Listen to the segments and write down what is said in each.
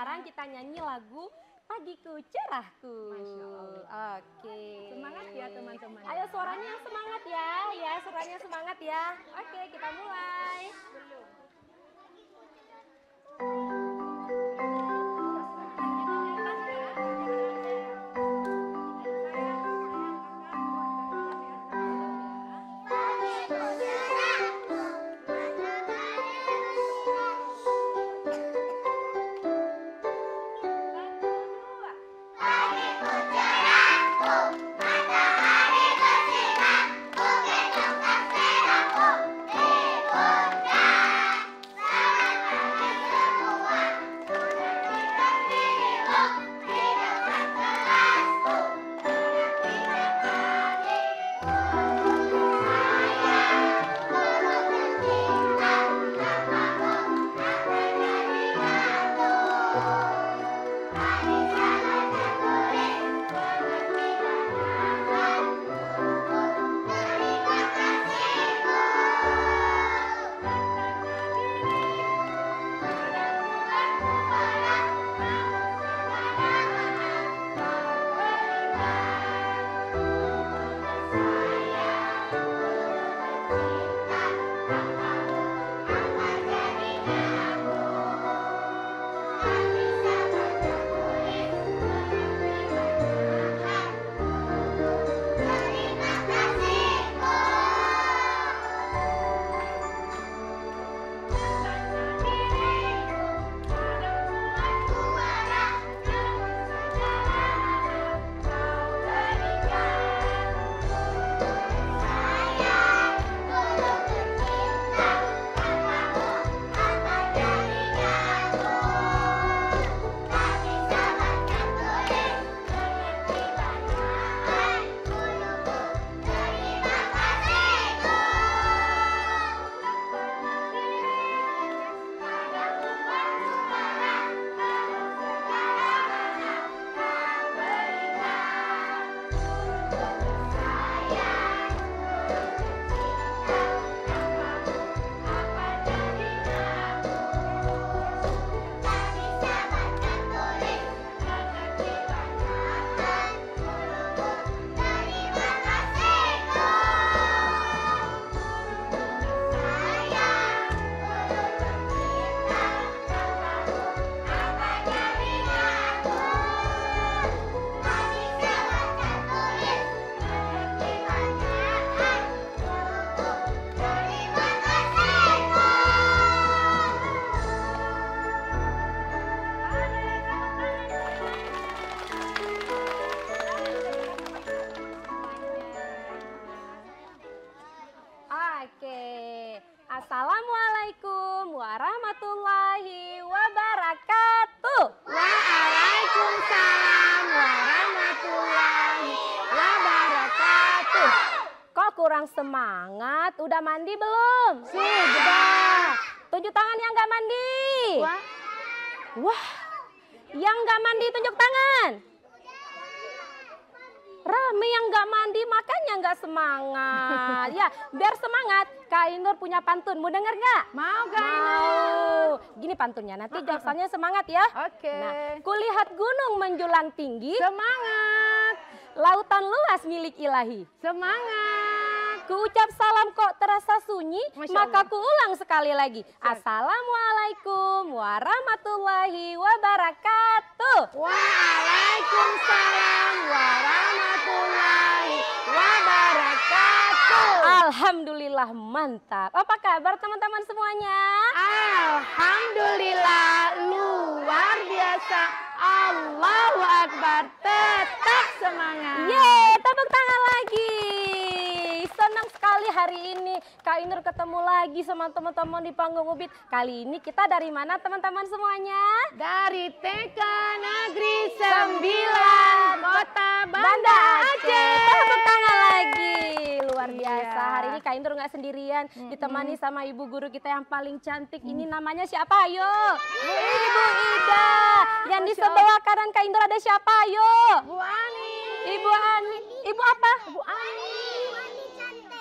Sekarang kita nyanyi lagu Pagiku Cerahku. Masya Allah. Oke. Semangat ya teman-teman. Ayo suaranya semangat ya, suaranya semangat ya. Oke, kita mulai. Assalamualaikum warahmatullahi wabarakatuh. Waalaikumsalam warahmatullahi wabarakatuh. Kok kurang semangat. Udah mandi belum? Sudah. Tunjuk tangan yang nggak mandi. Wah. Wah, yang nggak mandi tunjuk tangan. Rame yang nggak mandi, makanya nggak semangat. Ya, biar semangat, Kak Ainur punya pantun. Mau denger nggak? Mau Kak Ainur? Mau. Gini pantunnya, nanti jawabannya semangat ya. Oke. Nah, kulihat gunung menjulang tinggi, Semangat. lautan luas milik ilahi. Semangat. Kuucap salam kok terasa sunyi, Masya maka Allah. kuulang sekali lagi. Assalamualaikum warahmatullahi wabarakatuh. Waalaikumsalam warahmatullahi wabarakatuh. Alhamdulillah mantap. Apa kabar teman-teman semuanya? Alhamdulillah luar biasa. Allahu Akbar. Tetap semangat. Yeay, tepuk tangan lagi. Senang sekali hari ini Kak Ainur ketemu lagi sama teman-teman di panggung Ubit. Kali ini kita dari mana teman-teman semuanya? Dari TK Negeri 9 Kota Banda Aceh. Tepuk tangan lagi. Luar Iya. biasa. Hari ini Kak Ainur nggak sendirian, ditemani sama ibu guru kita yang paling cantik. Ini namanya siapa? Ayo. Ibu Ida. Yang di sebelah kanan Kak Ainur ada siapa? Ayo. Bu Ani. Ibu Ani. Ibu apa? Bu Ani.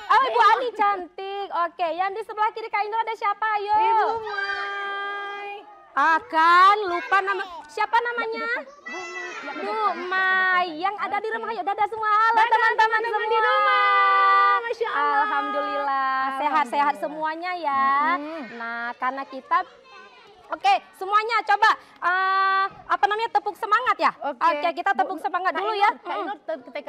Oh, Ibu Ani cantik. Oke, yang di sebelah kiri Kak Ainur ada siapa? Ayo. Ibu Mai. Akan lupa nama. Siapa namanya? Bu Mai. Yang ada di rumah. Ayo dadah semua. Halo teman-teman semua di rumah. Masya Allah. Alhamdulillah. Sehat-sehat semuanya ya. Nah, karena kita Oke, semuanya coba apa namanya tepuk semangat ya. Oke, kita tepuk semangat dulu ya. Kak Ainur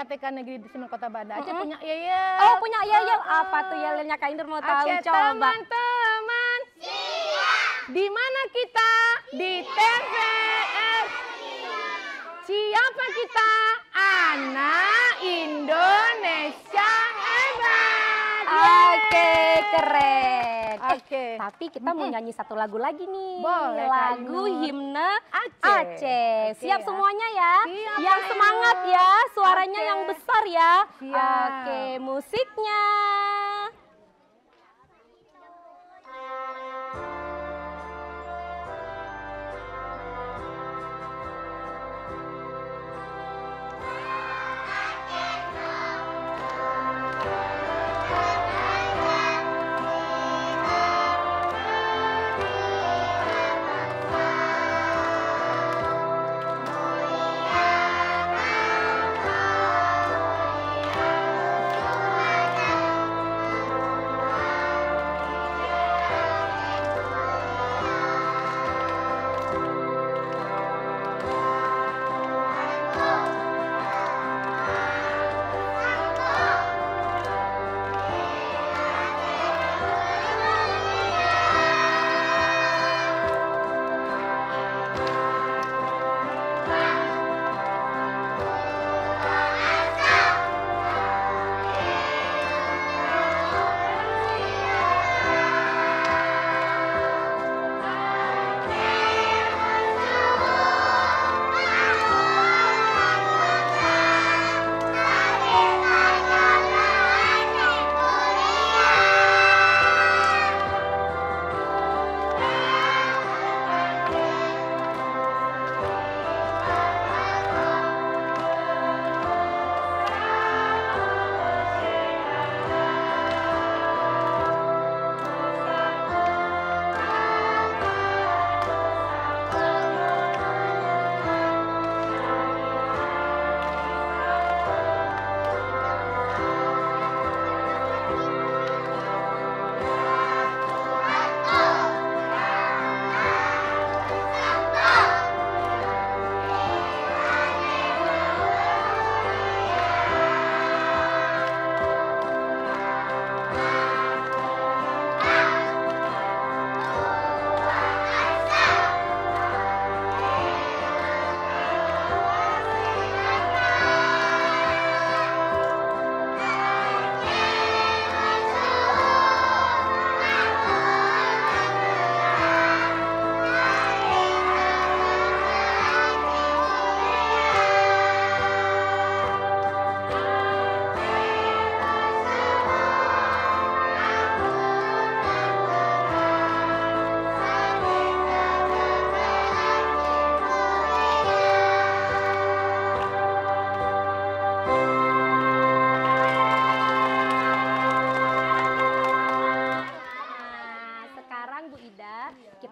TK Negeri 9 Kota Banda Aceh punya yel. Oh, punya yel. Apa tuh yelnya Kak Ainur mau tahu? Oke, Coba. teman-teman. Di mana kita? Di TVR. Siapa kita? Anak Indonesia hebat. Oke, keren. Oke. Tapi kita mau nyanyi satu lagu lagi nih. Boleh, Kak Lagu Ainur. himne Aceh. Aceh. Oke, Siap ya. semuanya ya. Siap, Yang Kak semangat Ainur. ya. Suaranya Oke. yang besar ya. Siap. Oke, musiknya.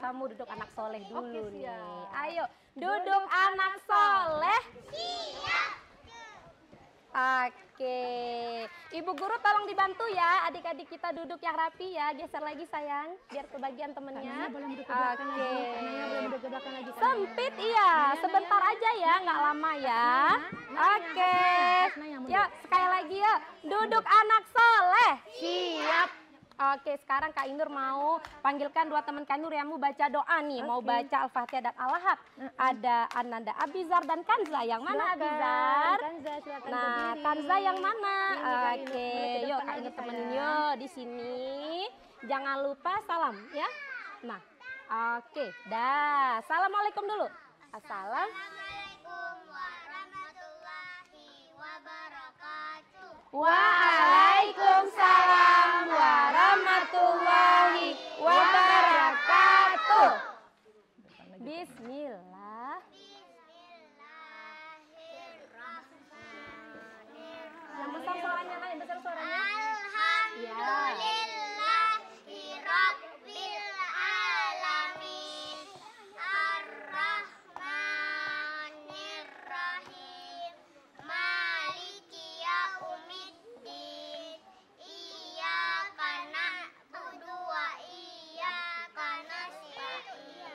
kamu duduk anak soleh dulu nih. Siap. Ayo, duduk anak soleh. Siap. Oke, Ibu Guru tolong dibantu ya, adik-adik kita duduk yang rapi ya. Geser lagi sayang, biar kebagian temennya. Oke. Sempit iya, sebentar aja ya, nggak lama ya. Oke, ya sekali lagi ya, duduk anak soleh. Siap. Oke, sekarang Kak Inur mau panggilkan dua teman Kak Inur yang mau baca doa nih. Mau baca Al-Fatihah dan Al-Lahab. Ada Ananda Abizar dan Kanza. Yang mana Abizar? Kanza, silakan Nah, berdiri. Kanza yang mana? Ini, Kak Inur. Oke, Boleh ke yuk depan Kak lagi, Inur temenin sayang. yuk di sini. Jangan lupa salam ya. Nah, oke, dah. Assalamualaikum dulu. Assalam. Assalamualaikum warahmatullahi wabarakatuh. Waalaikumsalam warahmatullahi wabarakatuh. Bismillah. Bismillahirrahmanirrahim. Yang besar suaranya, nah, yang besar suaranya. Alhamdulillahi rabbil alamin. Ar-Rahmanir-Rahim. Maliki yaumiddin. Iyyaka na'budu wa iyyaka nasta'in.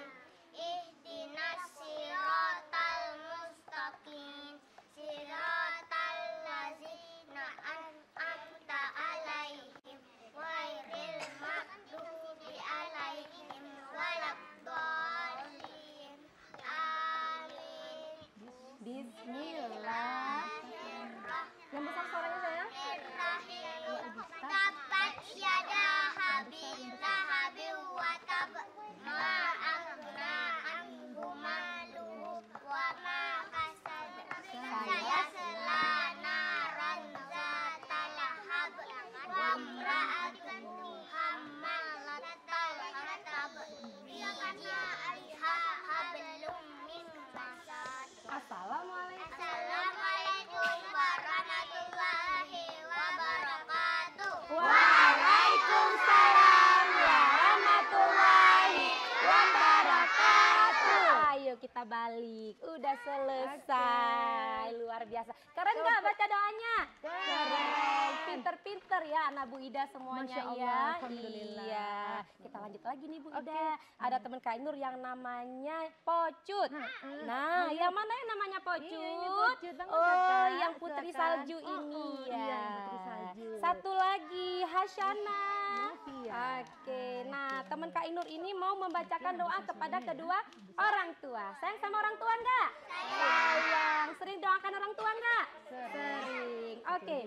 Ihdinas siratal mustaqim. Siratal ladzina an'amta 'alaihim ghairil maghdubi 'alaihim waladdallin. Amin. Bismillah. Yang besar suaranya sayang. Tabbat yada habil lahabin wa tab. Ma aghna anhu maluhu wa ma kasab. Sayasla naran zata lahab. Wa imra'atuhu hammalatal hatab. Fi jidha hablum min masad. Assalamualaikum. Assalamualaikum warahmatullahi wabarakatuh. Waalaikumsalam warahmatullahi wabarakatuh. Ayo kita balik. Udah selesai. Luar biasa. Keren nggak baca doanya? Keren. Pinter-pinter ya anak Bu Ida semuanya. Masya Allah, ya. alhamdulillah. Iya. Kita lanjut lagi nih Bu Ida. Ada teman Kak Nur yang namanya Pocut. Nah, yang mana yang namanya Pocut? ini Pocut, Bang, Oh, Kakak. yang Putri Silakan. Salju ini ya. Iya, Putri Salju. Satu lagi Hasyana. Iya. Oke, nah teman Kak Inur ini mau membacakan doa kepada kedua orang tua. Sayang sama orang tua enggak? Sayang. Sering doakan orang tua enggak? Sering. Oke.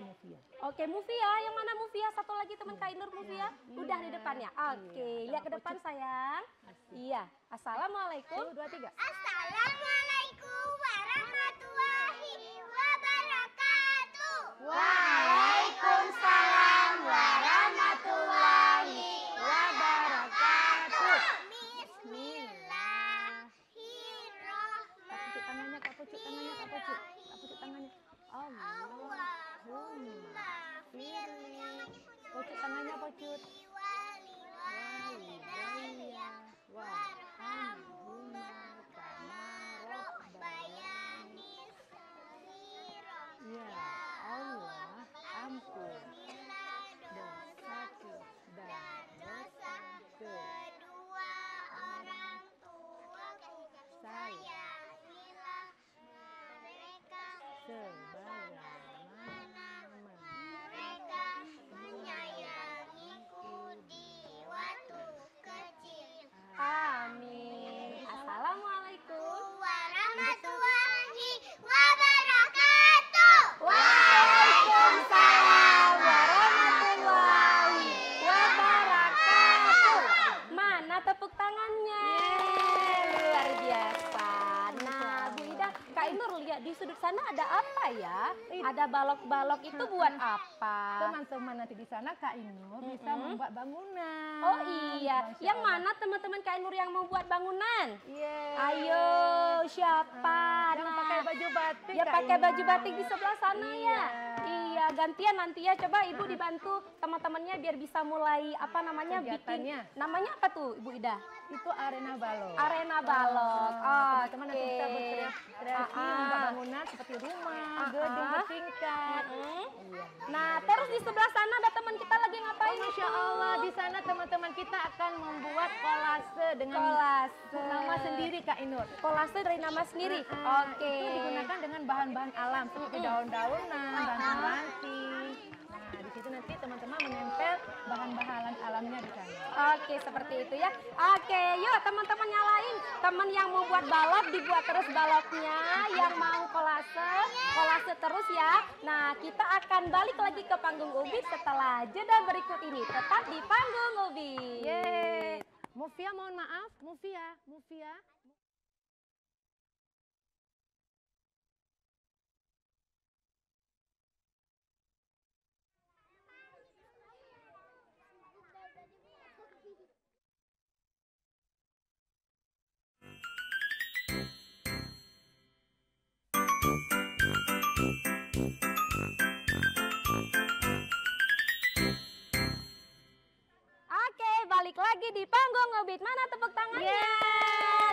Oke, Mufia. Yang mana Mufia? Satu lagi teman Kak Inur Mufia. Udah di depan ya? Oke, lihat ke depan sayang. Iya. Assalamualaikum. 1, 2, 3. Assalamualaikum warahmatullahi wabarakatuh. Waalaikumsalam warahmatullahi wabarakatuh. Bismillahirrahmanirrahim. Tangannya, Kak Pucuk, tangannya, Kak Pucuk. Kak Pucuk tangannya. Allahumma firli Pucuk tangannya, Pucuk. waliwalidayya warhamhuma kama rabbayani shaghira. Ya Allah, sana ada apa ya? Ada balok-balok itu buat apa? Teman-teman nanti di sana Kak Inur bisa membuat bangunan. Oh iya, Masya yang Allah. mana teman-teman Kak Nur yang mau buat bangunan? Iya. Ayo, siapa? Yang Nah, pakai baju batik. ya Kak pakai Inur. baju batik di sebelah sana ya. Iya. Iya, gantian nanti ya. Coba Ibu dibantu teman-temannya biar bisa mulai apa namanya Kegiatannya. bikin. Namanya apa tuh Ibu Ida? Itu arena balok. Arena balok. Teman-teman nanti bisa berkreasi membuat bangunan seperti rumah, gedung bertingkat. Iya. Nah, terus di sebelah sana ada teman kita lagi ngapain? Masya Allah, di sana teman-teman kita akan membuat kolase dengan Kolase. nama sendiri Kak Inur. Kolase dari nama sendiri. Oke. Itu digunakan dengan bahan-bahan alam seperti daun-daunan, ranting-ranting. Nah, di situ nanti teman-teman menempel bahan-bahan alamnya di sana. Oke, seperti itu ya. Oke, yuk teman-teman yang lain. Teman yang mau buat balok, dibuat terus baloknya. Yang mau kolase, kolase terus ya. Nah, kita akan balik lagi ke panggung Ubit setelah jeda berikut ini. Tetap di panggung Ubit. Yeay. Mufia mohon maaf, Mufia. Oke, balik lagi di panggung Ubit. Mana tepuk tangannya?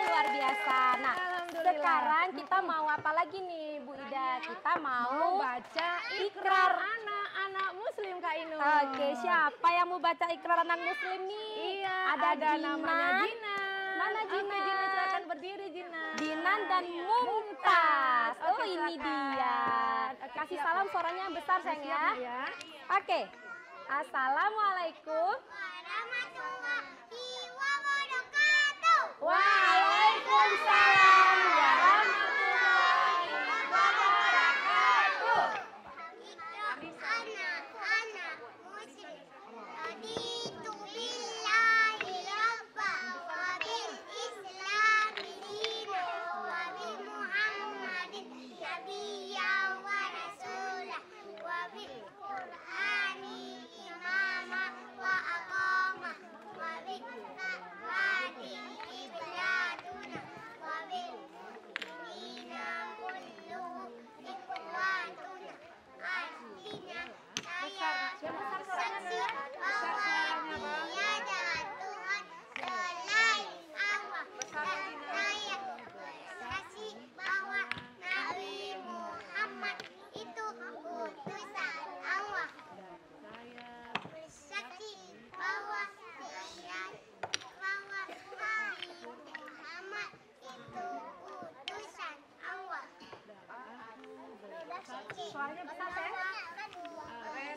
Luar biasa. Nah, Alhamdulillah. sekarang kita mau apa lagi nih, Bu Ida? Kita Mau mau baca ikrar ikrar. anak-anak muslim Kak Inur. Oke, siapa yang mau baca ikrar anak muslim nih? Iya, ada Jinan, namanya Jinan. Mana Oke, Jinan? Jinan silakan berdiri Jinan. Dinan dan Mumtaz. Oh, Oke, ini silakan. dia. Oke, Kasih siap. salam suaranya yang besar sayang ya. Siap, ya. Oke. Assalamualaikum. Warahmatullahi wabarakatuh. Waalaikumsalam warahmatullahi wabarakatuh. Anak-anak muslim. Raditu billahi rabba wa bil islami dina wa bi Muhammadin nabiyyan wa rasulah wa bil Qur'ani imama wa aqama wa bil salati ibladuna wa bil mu'minina kulluhum ikhwatuna artinya saya saksi bahwa tiada Tuhan selain Allah dan saya bersaksi bahwa Nabi Muhammad itu utusan Allah. Bersaksi bahwa Nabi Muhammad itu utusan Allah. Suaranya besar, Sayang.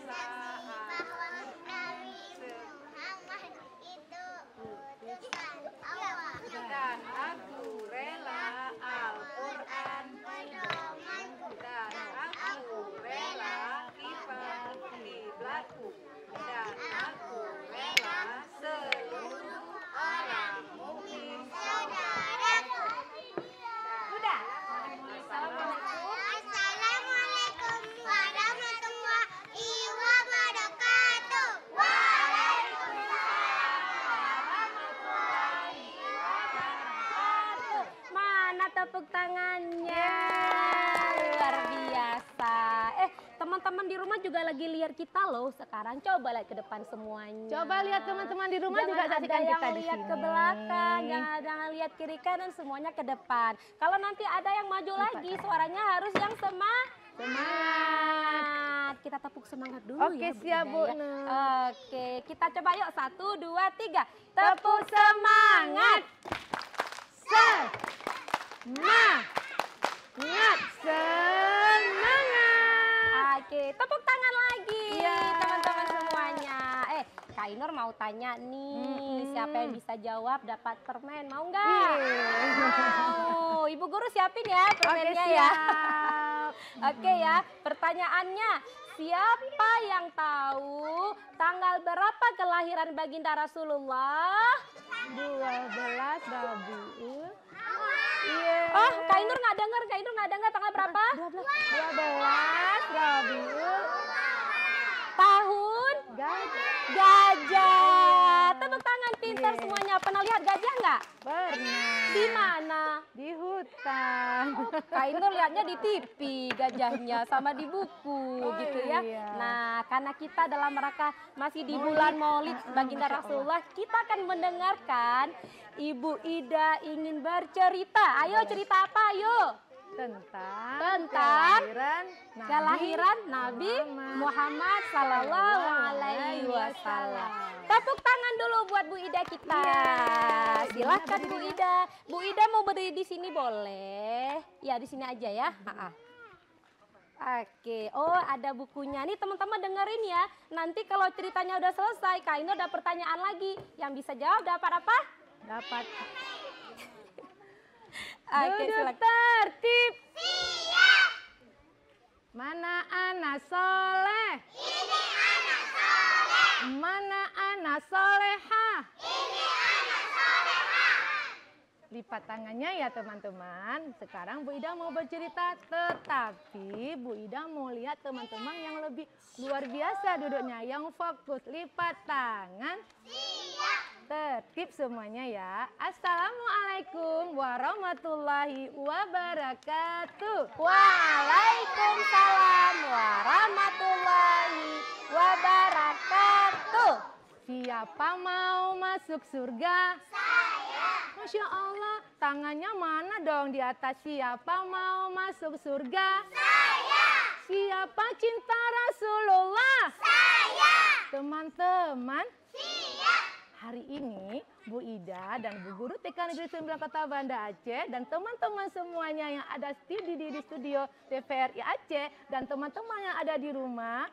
Bahwa Nabi Muhammad itu utusan Allah. Dan aku rela Al-Quran Pedomanku dan aku rela kiblatku dan aku rela seluruh orang mukmin. saudaraku. Udah. Assalamualaikum warahmatullahi wabarakatuh. Mana tepuk tangannya? Luar biasa. Teman-teman di rumah juga lagi lihat kita loh sekarang. Coba lihat ke depan semuanya. Coba lihat teman-teman di rumah Jangan juga ada saksikan yang kita di lihat sini. ke belakang, jangan lihat kiri kanan, semuanya ke depan. Kalau nanti ada yang maju lagi, suaranya harus yang semangat. Kita tepuk semangat dulu Oke, ya. siap, Bu Ida, ya. Nur. Oke, kita coba yuk 1, 2, 3. Tepuk semangat. Semangat. Oke, tepuk tangan lagi Iya. teman-teman semuanya. Kak Inor mau tanya nih, siapa yang bisa jawab dapat permen, mau nggak? Mau. Ibu guru siapin ya Oke, permennya ya. siap. Oke ya, pertanyaannya, siapa yang tahu tanggal berapa kelahiran baginda Rasulullah? 12 Rabiul. Iya. Oh, Kak Inur nggak dengar tanggal berapa? 12 Rabiul Tahun Gajah. gajah. Tepuk tangan pintar Iya. semuanya. Pernah lihat gajah nggak? Pernah. Di mana? Di hutan. Kak Inur lihatnya di TV gajahnya sama di buku Oh, gitu ya. iya. Nah, karena kita dalam rangka masih di bulan Maulid Baginda Rasulullah, kita akan mendengarkan Ibu Ida ingin bercerita. Ayo cerita apa? Ayo. Tentang Kelahiran Nabi Muhammad Sallallahu Alaihi Wasallam. Tepuk tangan dulu buat Bu Ida kita. Iya. Silahkan Bu Ida. Bu Ida mau berdiri di sini boleh? Ya di sini aja ya. Oke, oh ada bukunya nih teman-teman dengerin ya. Nanti kalau ceritanya udah selesai, Kak Ino ada pertanyaan lagi. Yang bisa jawab dapat apa? Dapat. Oke, Duduk silakan. tertib. Mana anak soleh? Ini anak soleh. Mana anak soleha? Ini anak solehah. Lipat tangannya ya teman-teman. Sekarang Bu Ida mau bercerita, tetapi Bu Ida mau lihat teman-teman yang lebih luar biasa duduknya, yang fokus. Lipat tangan. Tertib semuanya ya. Assalamualaikum warahmatullahi wabarakatuh. Waalaikumsalam warahmatullahi wabarakatuh. Siapa mau masuk surga? Saya. Masya Allah, tangannya mana dong di atas? Siapa mau masuk surga? Saya. Siapa cinta Rasulullah? Saya. Teman-teman, Siap. hari ini Bu Ida dan Bu Guru TK Negeri 9 Kota Banda Aceh dan teman-teman semuanya yang ada di studio TVRI Aceh dan teman-teman yang ada di rumah,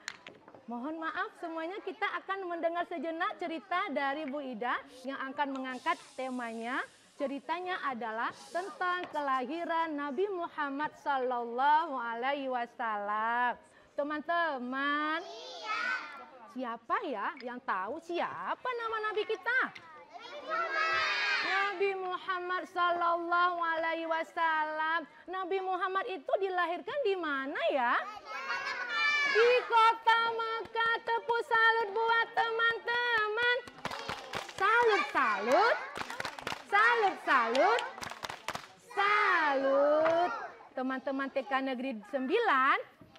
mohon maaf semuanya, kita akan mendengar sejenak cerita dari Bu Ida yang akan mengangkat temanya. Ceritanya adalah tentang kelahiran Nabi Muhammad Sallallahu Alaihi Wasallam. Teman-teman, siapa ya yang tahu siapa nama Nabi kita? Nabi Muhammad Sallallahu Alaihi Wasallam. Nabi Muhammad itu dilahirkan di mana ya? Di kota Mekah. Tepuk salut buat teman-teman. Salut, salut. Salut, salut. Salut. Teman-teman TK Negeri 9,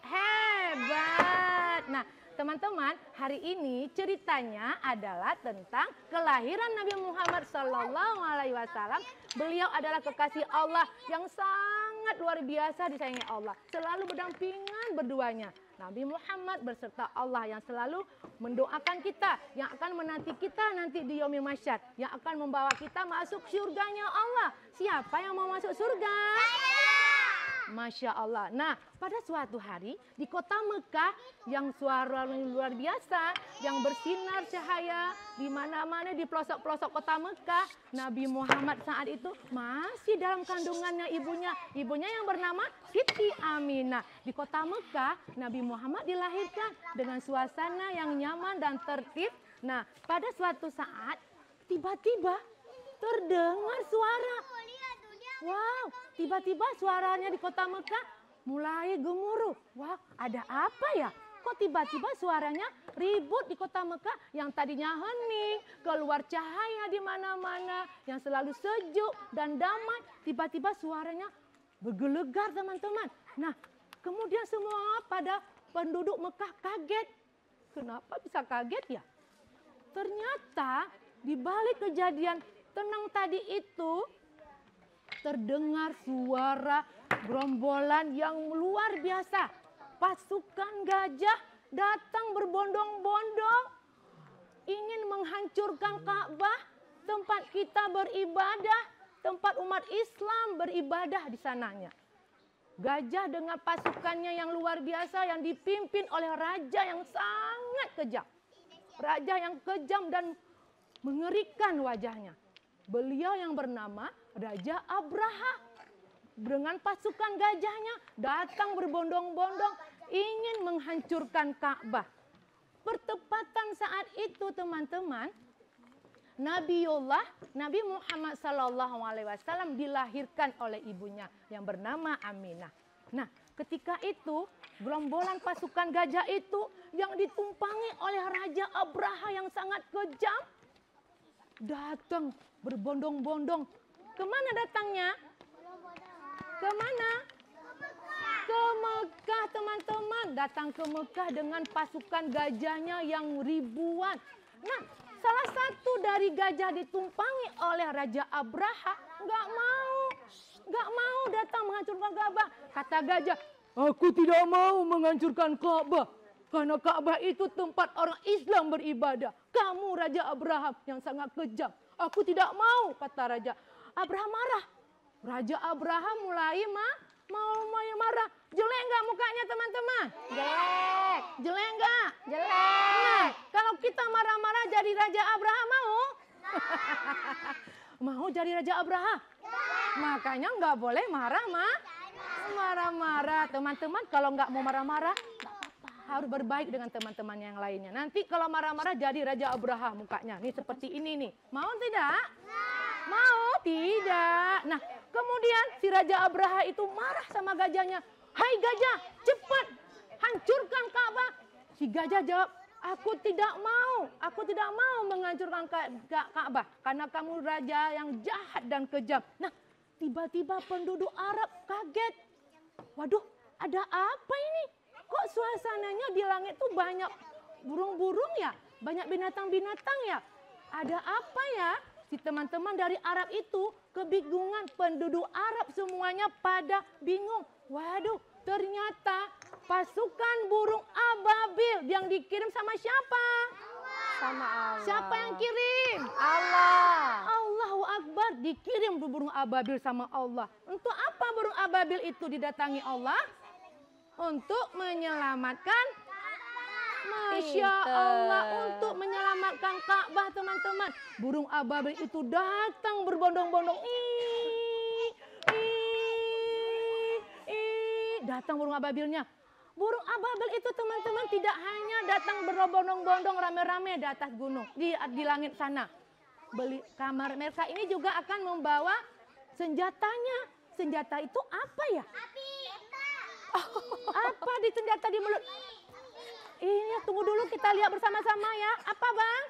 hebat. Nah, teman-teman, hari ini ceritanya adalah tentang kelahiran Nabi Muhammad Sallallahu Alaihi Wasallam. Beliau adalah kekasih Allah yang sangat luar biasa disayangi Allah. Selalu berdampingan berduanya. Nabi Muhammad berserta Allah yang selalu mendoakan kita, yang akan menanti kita nanti di yaumil mahsyar, yang akan membawa kita masuk surganya Allah. Siapa yang mau masuk surga? Masya Allah. Nah, pada suatu hari di kota Mekah yang suaranya luar biasa, yang bersinar cahaya di mana-mana di pelosok-pelosok kota Mekah, Nabi Muhammad saat itu masih dalam kandungannya ibunya. Ibunya yang bernama Siti Aminah. Di kota Mekah, Nabi Muhammad dilahirkan dengan suasana yang nyaman dan tertib. Nah, pada suatu saat tiba-tiba terdengar suara. Wow, tiba-tiba suaranya di kota Mekah mulai gemuruh. Wah, ada apa ya? Kok tiba-tiba suaranya ribut di kota Mekah yang tadinya hening, keluar cahaya di mana-mana, yang selalu sejuk dan damai. Tiba-tiba suaranya bergelegar teman-teman. Nah, kemudian semua pada penduduk Mekah kaget. Kenapa bisa kaget ya? Ternyata di balik kejadian tenang tadi itu, terdengar suara gerombolan yang luar biasa. Pasukan gajah datang berbondong-bondong, ingin menghancurkan Ka'bah, tempat kita beribadah, tempat umat Islam beribadah di sananya. Gajah dengan pasukannya yang luar biasa yang dipimpin oleh raja yang sangat kejam. Raja yang kejam dan mengerikan wajahnya. Beliau yang bernama Raja Abraha dengan pasukan gajahnya datang berbondong-bondong ingin menghancurkan Ka'bah. Bertepatan saat itu teman-teman, Nabi Muhammad SAW dilahirkan oleh ibunya yang bernama Aminah. Nah, ketika itu gerombolan pasukan gajah itu yang ditumpangi oleh Raja Abraha yang sangat kejam datang berbondong-bondong. Kemana datangnya? Kemana? Ke Mekah, teman-teman. Datang ke Mekah dengan pasukan gajahnya yang ribuan. Nah, salah satu dari gajah ditumpangi oleh Raja Abraha nggak mau datang menghancurkan Ka'bah. Kata gajah, aku tidak mau menghancurkan Ka'bah. Karena Ka'bah itu tempat orang Islam beribadah. Kamu Raja Abraham yang sangat kejam. Aku tidak mau, kata Raja. Abraham marah. Raja Abraham mulai marah. Jelek nggak mukanya teman-teman? Jelek. Jelek nggak? Jelek. Nah, kalau kita marah-marah jadi Raja Abraham mau? Mau jadi Raja Abraham? Makanya nggak boleh marah-marah. Teman-teman kalau nggak mau marah-marah, harus berbaik dengan teman-teman yang lainnya. Nanti kalau marah-marah jadi Raja Abraham mukanya. Nih seperti ini nih. Mau tidak? Mau? Tidak. Nah, kemudian si Raja Abraha itu marah sama gajahnya. Hai gajah, cepat hancurkan Ka'bah. Si gajah jawab, aku tidak mau. Aku tidak mau menghancurkan Ka'bah. Karena kamu raja yang jahat dan kejam. Nah, tiba-tiba penduduk Arab kaget. Waduh, ada apa ini? Kok suasananya di langit tuh banyak burung-burung ya? Banyak binatang-binatang ya? Ada apa ya? Si teman-teman dari Arab itu kebingungan. Penduduk Arab semuanya pada bingung. Waduh, ternyata pasukan burung ababil yang dikirim sama siapa? Sama Allah. Siapa yang kirim? Allah. Allahu Akbar, dikirim burung ababil sama Allah. Untuk apa burung ababil itu didatangi Allah? Untuk menyelamatkan, Masya Allah, untuk menyelamatkan Ka'bah teman-teman. Burung ababil itu datang berbondong-bondong. Datang burung ababilnya. Burung ababil itu teman-teman tidak hanya datang berbondong-bondong rame-rame di atas gunung, di langit sana. Kamar mereka ini juga akan membawa senjatanya. Senjata itu apa ya? Api. Apa di senjata di mulut? Ini tunggu dulu kita lihat bersama-sama ya. Apa bang?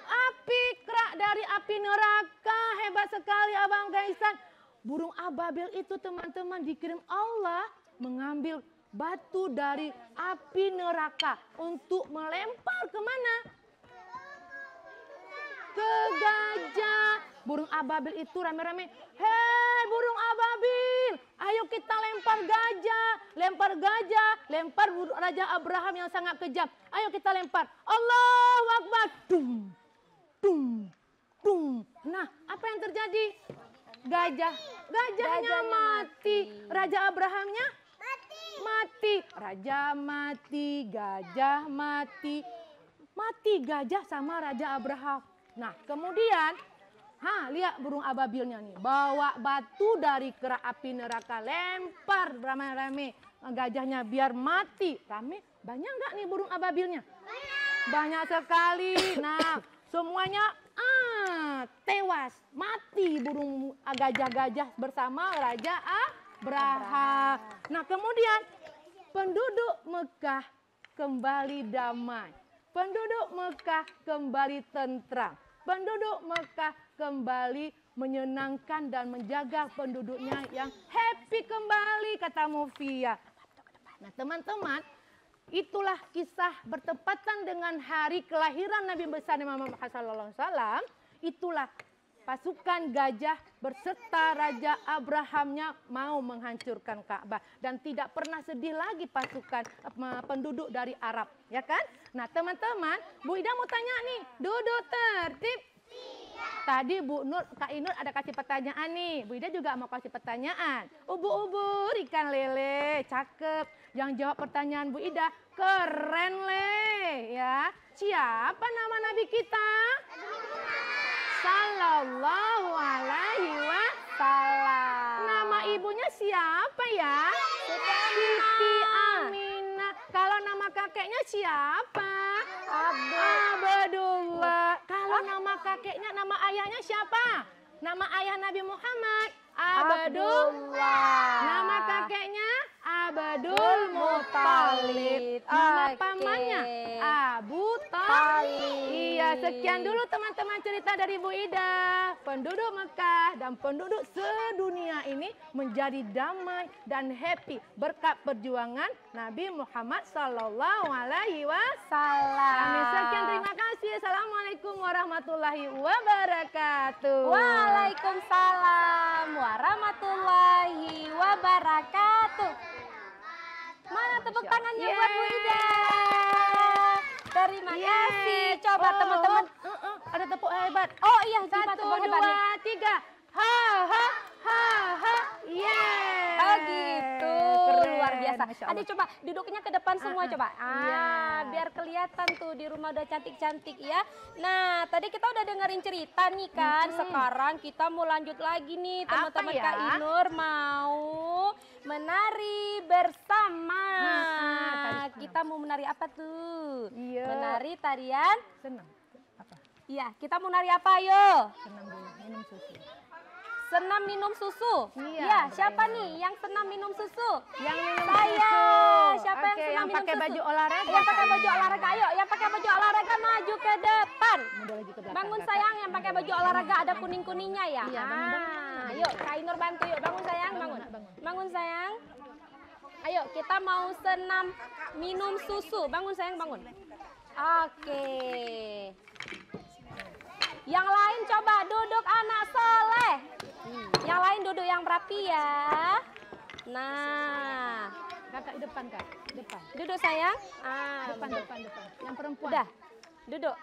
Api kerak dari api neraka. Hebat sekali Abang Gaisan. Burung ababil itu teman-teman dikirim Allah mengambil batu dari api neraka untuk melempar kemana? Ke gajah. Burung ababil itu rame-rame. Hei burung ababil, ayo kita lempar gajah. Lempar gajah, lempar Raja Abraham yang sangat kejam. Ayo kita lempar. Allahu Akbar. Dung, dung, dung. Nah, apa yang terjadi? Gajahnya mati. Raja Abrahamnya mati. Raja mati, gajah mati. Mati gajah sama Raja Abraham. Nah, kemudian lihat burung ababilnya nih. Bawa batu dari kerak api neraka. Lempar rame-rame gajahnya biar mati. Banyak nggak nih burung ababilnya? Banyak sekali. Nah, semuanya tewas. Mati burung gajah-gajah bersama Raja Abraha. Nah, kemudian penduduk Mekah kembali damai. Penduduk Mekah kembali tentram. Penduduk Mekah kembali menyenangkan dan menjaga penduduknya yang happy kembali, kata Mufia. Nah teman-teman, itulah kisah bertepatan dengan hari kelahiran Nabi besar Muhammad SAW. Itulah pasukan gajah berserta Raja Abrahamnya mau menghancurkan Ka'bah. Dan tidak pernah sedih lagi pasukan penduduk dari Arab. Ya kan? Nah teman-teman, Bu Ida mau tanya nih. Duduk tertib. Tadi Kak Inur ada kasih pertanyaan nih. Bu Ida juga mau kasih pertanyaan. Ubur-ubur ikan lele. Cakep. Yang jawab pertanyaan Bu Ida. Keren le. Ya. Siapa nama Nabi kita? Sallallahu alaihi wasallam. Nama ibunya siapa ya? Siti Aminah. Kalau nama kakeknya siapa? Abdullah. Kalau nama kakeknya, nama ayahnya siapa? Nama ayah Nabi Muhammad Abdullah. Nama kakeknya Abdul Muthalib. Nama Oke. pamannya Abu Talib. Iya, sekian dulu teman-teman cerita dari Bu Ida. Penduduk Mekah dan penduduk sedunia ini menjadi damai dan happy berkat perjuangan Nabi Muhammad Sallallahu Alaihi Wasallam. Amin. Sekian, terima kasih. Assalamualaikum warahmatullahi wabarakatuh. Waalaikumsalam warahmatullahi wabarakatuh. Mana tepuk tangannya buat Bu Ida? Terima kasih. Coba teman-teman. Ada tepuk hebat. Oh iya, coba 1, tepuk hebat nih. 2, 3. Ha ha ha ha. Yeah. Oh gitu, Keren. luar biasa. Masya Allah. Adik coba duduknya ke depan semua coba. Iya. Biar kelihatan tuh di rumah udah cantik-cantik ya. Nah, tadi kita udah dengerin cerita nih kan. Sekarang kita mau lanjut lagi nih teman-teman. Apa ya? Kak Inur mau menari bersama. Kita mau menari apa tuh? Iya. Menari tarian. Senang. Apa? Iya, kita mau nari apa ayo? Senang dulu. Minum susu. Senam minum susu. Iya, Ya, siapa nih yang senam minum susu? Yang minum Saya. susu. Siapa yang Oke, senang yang minum pakai susu? baju olahraga? Yang pakai baju olahraga. Ayo, yang pakai baju olahraga maju ke depan. Mundur lagi ke belakang, Bangun Kakak. sayang, yang pakai baju olahraga ada kuning-kuningnya ya. Iya, bangun. Yuk, Kak Inur bantu yuk. Bangun sayang, bangun. Nak, bangun. Bangun sayang. Ayo, kita mau senam minum susu. Bangun sayang, bangun. Oke. Yang lain coba duduk anak soleh. Yang lain duduk yang rapi ya. Nah, Kakak di depan, Kak. Depan. duduk sayang. Depan. Yang perempuan. Udah, duduk.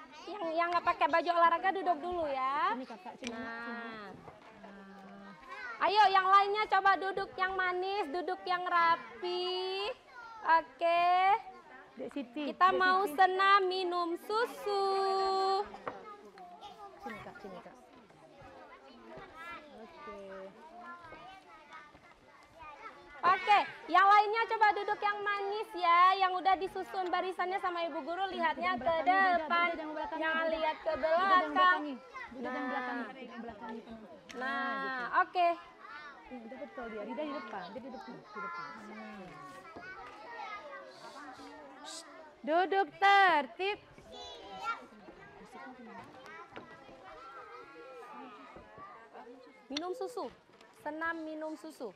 Yang nggak pakai baju olahraga duduk dulu ya. Sini, Kakak. Sini. Nah, ayo yang lainnya coba duduk yang manis, duduk yang rapi. Oke, Dek Siti. kita Dek mau Siti. senam minum susu. Sini, Kak. Sini, Kak. Oke, yang lainnya coba duduk yang manis ya, yang udah disusun barisannya sama ibu guru, lihatnya ke depan, jangan lihat ke belakang. Nah, oke. Udah betul dia. Dia di depan. Dia di depan. Duduk tertib. Minum susu, senam minum susu.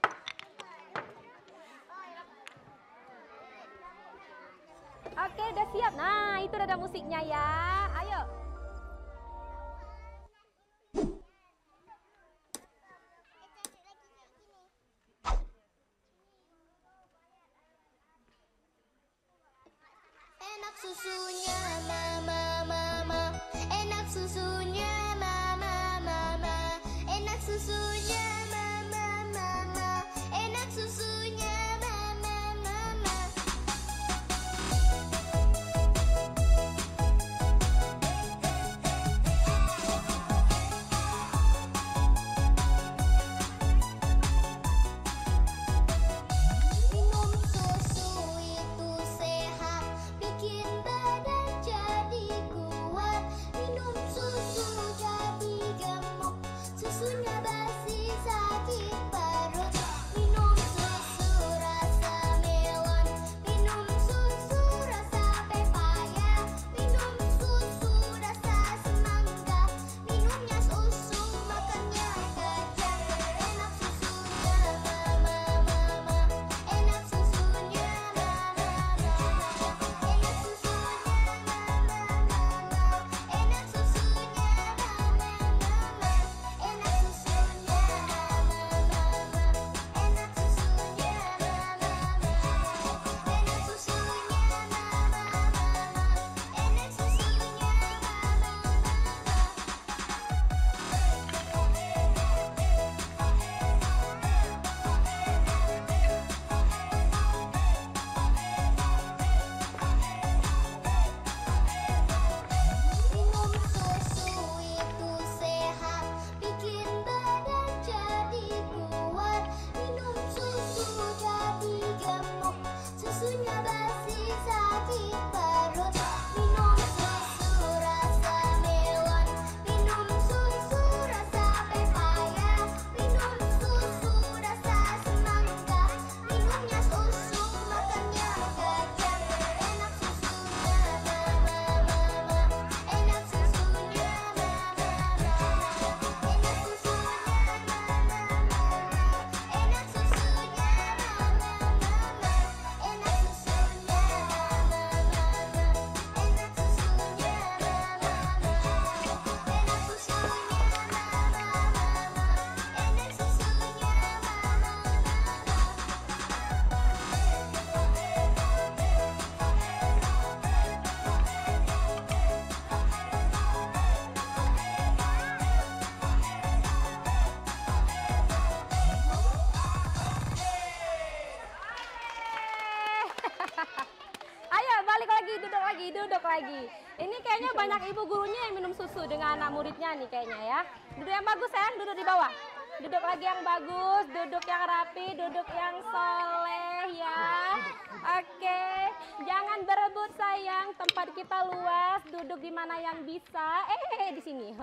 Oke, udah siap. Nah, itu udah ada musiknya ya. Ayo. Enak susunya mama mama, enak susunya mama mama, enak susunya mama mama, enak susunya mama mama. Minum susu itu sehat, bikin badan jadi lagi. Ini kayaknya banyak ibu gurunya yang minum susu dengan anak muridnya nih kayaknya ya. Duduk yang bagus sayang, duduk di bawah. Duduk lagi yang bagus, duduk yang rapi, duduk yang soleh ya. Oke, jangan berebut sayang, tempat kita luas, duduk di mana yang bisa. Di sini.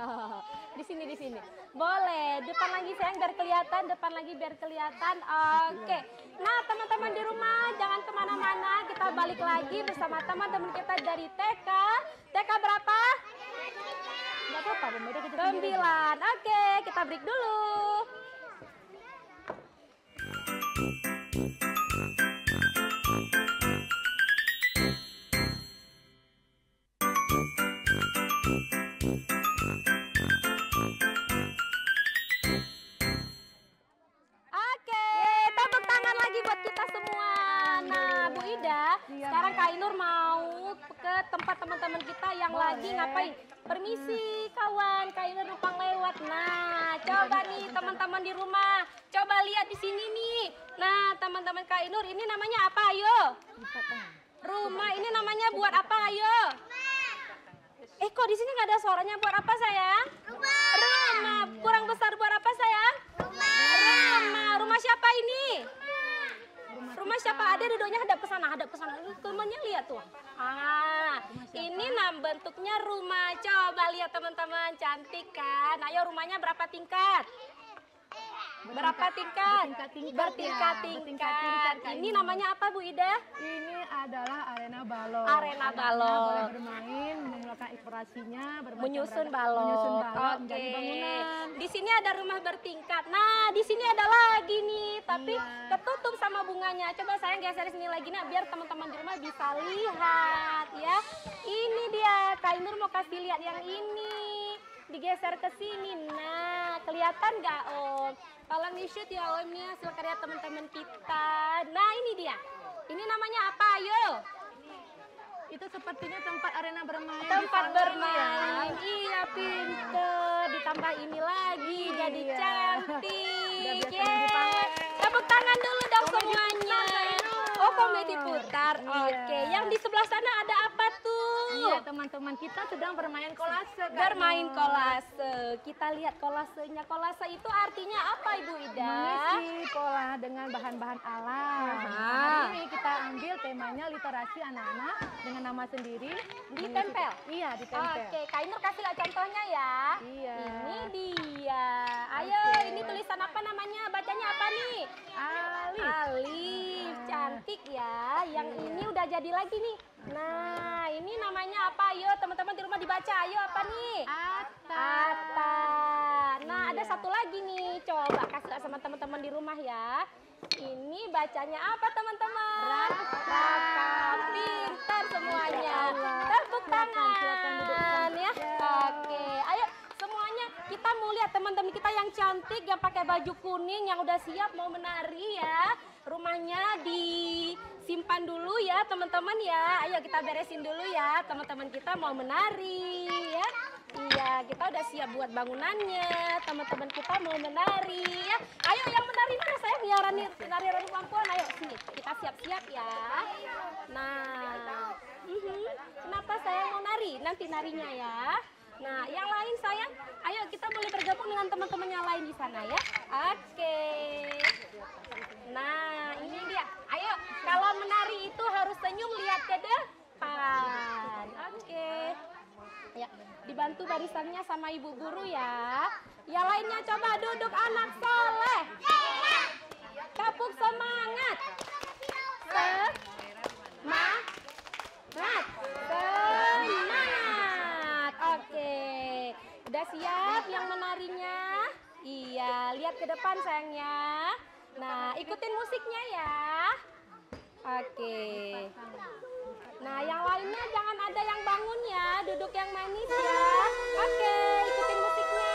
Di sini. Boleh, depan lagi sayang biar kelihatan, depan lagi biar kelihatan. Oke. Nah, teman-teman di rumah jangan kemana-mana, kita balik lagi bersama teman-teman kita dari TK. TK berapa? Nggak apa-apa, Bunda, kita sendiri. 9. Oke, kita break dulu. Oke, tepuk tangan lagi buat kita semua. Nah, Bu Ida, sekarang Kak Ainur mau ke tempat teman-teman kita yang lagi ngapain? Permisi kawan, Kak Ainur numpang lewat. Nah, coba nih teman-teman di rumah, coba lihat di sini nih. Nah, teman-teman Kak Ainur ini namanya apa? Ayo. Rumah ini namanya buat apa? Ayo. Kok di sini nggak ada suaranya? Buat apa sayang? Rumah. Kurang besar buat apa sayang? Rumah. Rumah siapa ini? Rumah siapa? Ada duduknya hadap ke sana, Temannya lihat tuh. Ini bentuknya rumah. Coba lihat teman-teman, cantik kan? Ayo rumahnya berapa tingkat? Berapa tingkat? Bertingkat-tingkat. Ini namanya apa Bu Ida? Ini adalah arena balon. Arena balon. Boleh bermain, mengeluarkan ekspresinya, Menyusun balon. menjadi bangunan. Di sini ada rumah bertingkat. Nah, di sini ada lagi nih, tapi ketutup sama bunganya. Coba sayang geser sini lagi nak, biar teman-teman di rumah bisa lihat ya. Ini dia, Kak Ainur mau kasih lihat yang ini. Digeser ke sini. Nah, kelihatan nggak Om? Tolong di-shoot ya Om nih hasil karya teman-teman kita. Nah, ini dia. Ini namanya apa? Ayo. Itu sepertinya tempat arena bermain. Tempat di sana, bermain. ya. Iya, pinter. Ditambah ini lagi jadi cantik. Udah biasa Yeay. dipamer. Tepuk tangan dulu dong semuanya. Oh, komedi putar. Iya. Oke, yang di sebelah sana ada apa tuh? Iya, teman-teman kita sedang bermain kolase. Kak Bermain Nur. kolase. Kita lihat kolasenya. Kolase itu artinya apa Ibu Ida? Mengisi pola dengan bahan-bahan alam. Aha. Hari ini kita ambil temanya literasi anak-anak dengan nama sendiri. Ditempel? Iya, ditempel. Oke, Kak Ainur kasih lihat contohnya ya. Iya. Ini dia. Ayo, ini tulisan apa namanya? Bacanya apa nih? Alif. Alif. Cantik ya. Yang ini udah jadi lagi nih. Nah, ini namanya apa? Ayo, teman-teman di rumah dibaca. Ayo, apa nih? Ata. Nah, ada satu lagi nih. Coba kasih lihat sama teman-teman di rumah ya. Ini bacanya apa teman-teman? Raka. Pintar semuanya. Tepuk tangan ya. Oke, ayo semuanya kita mau lihat teman-teman kita yang cantik yang pakai baju kuning yang udah siap mau menari ya. Rumahnya disimpan dulu ya teman-teman ya. Ayo kita beresin dulu ya. Teman-teman kita mau menari ya. Iya, kita udah siap buat bangunannya. Teman-teman kita mau menari ya. Ayo yang menari mana saya? Nari Ranu Pampuan. Ayo sini. Kita siap-siap ya. Nah, kenapa saya mau nari? Nanti narinya ya. Nah, yang lain sayang, ayo kita boleh bergabung dengan teman-teman yang lain di sana ya. Oke. Nah, ini dia. Ayo, kalau menari itu harus senyum lihat ke depan. Oke. Ya, dibantu barisannya sama ibu guru ya. Yang lainnya coba duduk anak soleh. Kapuk semangat. Semangat. Oke. Udah siap yang menarinya? Iya, lihat ke depan sayangnya. Nah, ikutin musiknya ya. Oke. Nah, yang lainnya jangan ada yang bangun ya, duduk yang manis ya. Oke, ikutin musiknya.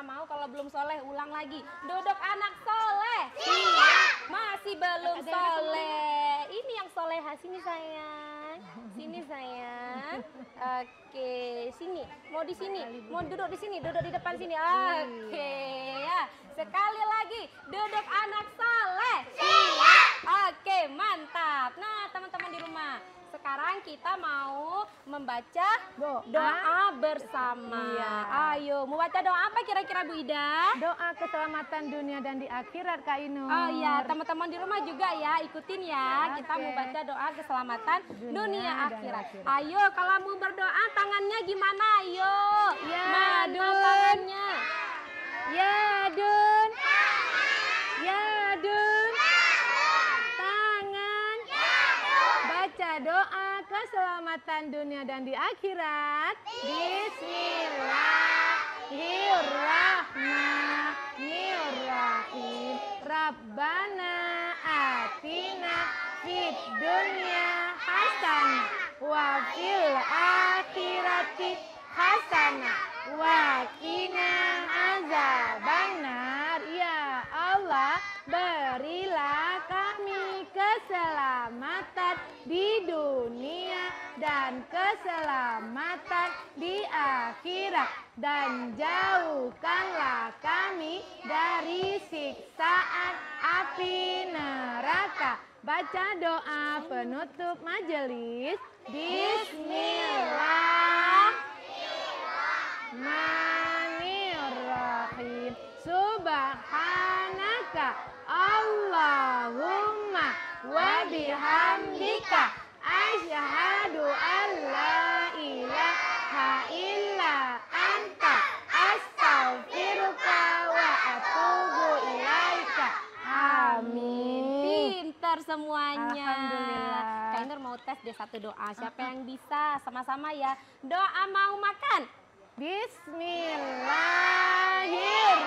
nggak mau kalau belum soleh, ulang lagi. Duduk anak soleh. Masih belum soleh. Ini yang soleha, sini sayang. Sini sayang. Oke, sini. Mau di sini. Mau duduk di sini, duduk di depan sini. Oke, ya. Sekali lagi, duduk anak soleh. Oke, mantap. Nah, teman-teman di rumah, sekarang kita mau membaca doa bersama. Iya. Ayo, mau baca doa apa kira-kira Bu Ida? Doa keselamatan dunia dan di akhirat Kak Inur. Oh iya, teman-teman di rumah juga ya, ikutin ya. Kita Oke. mau baca doa keselamatan dunia dan akhirat. akhirat. Ayo, kalau mau berdoa tangannya gimana? Ayo. Ya, Mana Dun. tangannya? Ya Dun. Ya Dun. Tangan. Baca doa keselamatan dunia dan di akhirat. Bismillahirrahmanirrahim. Rabbana atina fid dunya hasanah wa fil akhirati hasanah wa qina azabannar. Ya Allah, berilah kami keselamatan di dunia dan keselamatan di akhirat, dan jauhkanlah kami dari siksaan api neraka. Baca doa penutup majelis. Bismillahirrahmanirrahim. Subhanaka Allahumma wa bihamdika asyhadu an la ilaha illa anta astaghfiruka wa atubu ilaika. Amin. Pintar semuanya. Alhamdulillah. Kak Inur mau tes deh satu doa. Siapa yang bisa? Sama-sama ya. Doa mau makan. Bismillahirrahmanirrahim.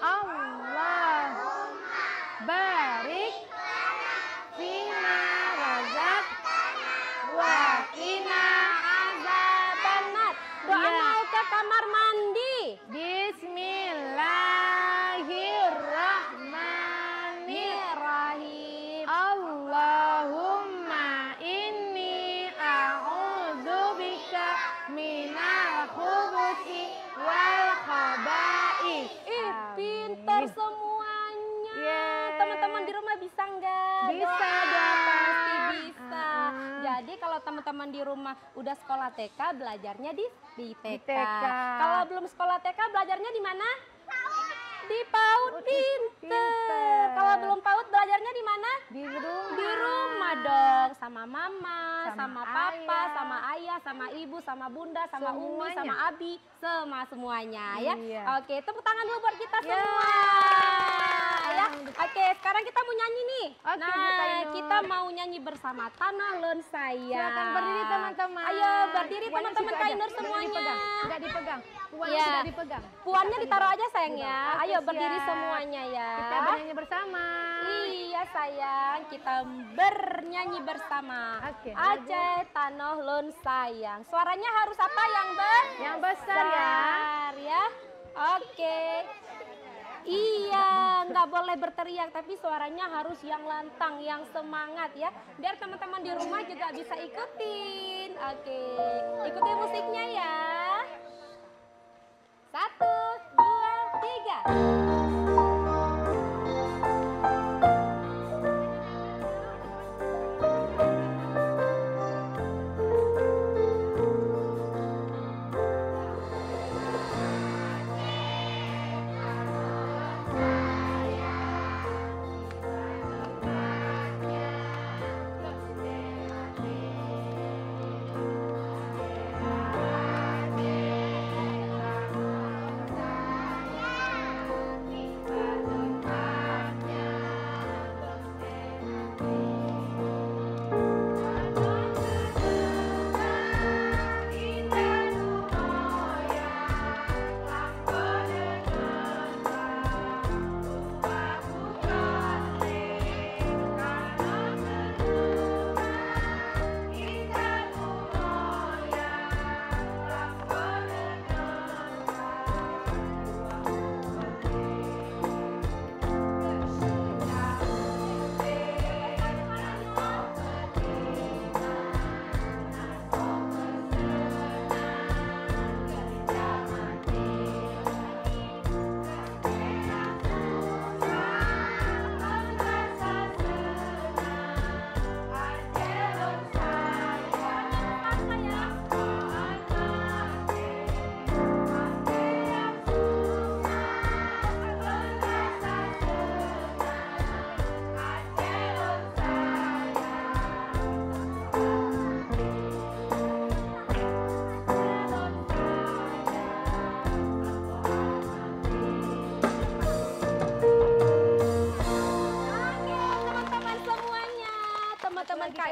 Allah barik fima razak wa qina Azabannar. Doa Iya. mau ke kamar mandi. Bismillahirrahmanirrahim. Allahumma inni a'udzubika minal khubuthi wal khaba'ith. Ih, pintar semuanya. Yeay. Teman-teman di rumah bisa nggak? Bisa Doa? dong. Pasti bisa. Ah. Jadi kalau teman-teman di rumah udah sekolah TK, belajarnya di TK. TK. Kalau belum sekolah TK, belajarnya di mana? Di PAUD. Pinter. Kalau belum PAUD, belajarnya di mana? Di rumah. Di rumah dong, sama mama, Sama sama papa, ayah. sama ayah, sama ibu, sama bunda, sama umi, Semuanya. sama abi, semuanya ya. Iya. Oke, tepuk tangan dulu buat kita Ya. semua. Ya. Oke, sekarang kita mau nyanyi nih. Oke, Bu Nah, Kainur. kita mau nyanyi bersama Tanah Lon Sayang. Silakan berdiri teman-teman. Ayo berdiri Puannya teman-teman situ aja. Kainur Tidak semuanya. dipegang. Tidak dipegang. Puannya Iya. tidak dipegang. Puannya ditaruh aja sayang ya. Oke, Ayo berdiri siap. semuanya ya. Kita bernyanyi bersama. Iya sayang, kita bernyanyi bersama. Oke. Aceh Tanah Lon Sayang. Suaranya harus apa Yang besar ya. ya. Oke. Iya, nggak boleh berteriak, tapi suaranya harus yang lantang, yang semangat ya. Biar teman-teman di rumah juga bisa ikutin. Oke, ikutin musiknya ya. 1, 2, 3.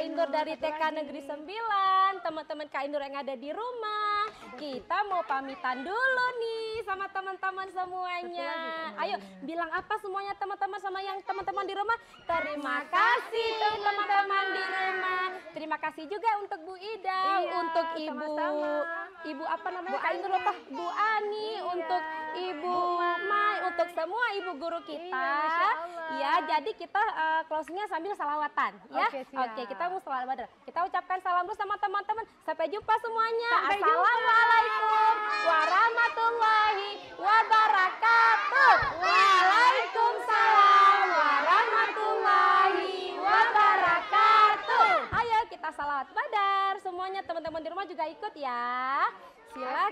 Kak Indur dari TK Negeri 9, teman-teman Kak Indur yang ada di rumah. Kita mau pamitan dulu nih sama teman-teman semuanya. Ayo bilang apa semuanya teman-teman sama yang teman-teman di rumah? Terima kasih teman-teman di rumah. Terima kasih juga untuk Bu Ida, untuk Ibu apa namanya? Kak Indur lupa. Bu Ani, untuk Ibu Mai, untuk semua ibu guru kita. Ya, jadi kita closingnya sambil salawatan ya. Oke, kita mau salawatan. Kita ucapkan salam dulu sama teman-teman. Sampai jumpa semuanya. Assalamualaikum warahmatullahi wabarakatuh. Waalaikumsalam warahmatullahi wabarakatuh. Ayo kita salawat badar. Semuanya teman-teman di rumah juga ikut ya. Silakan.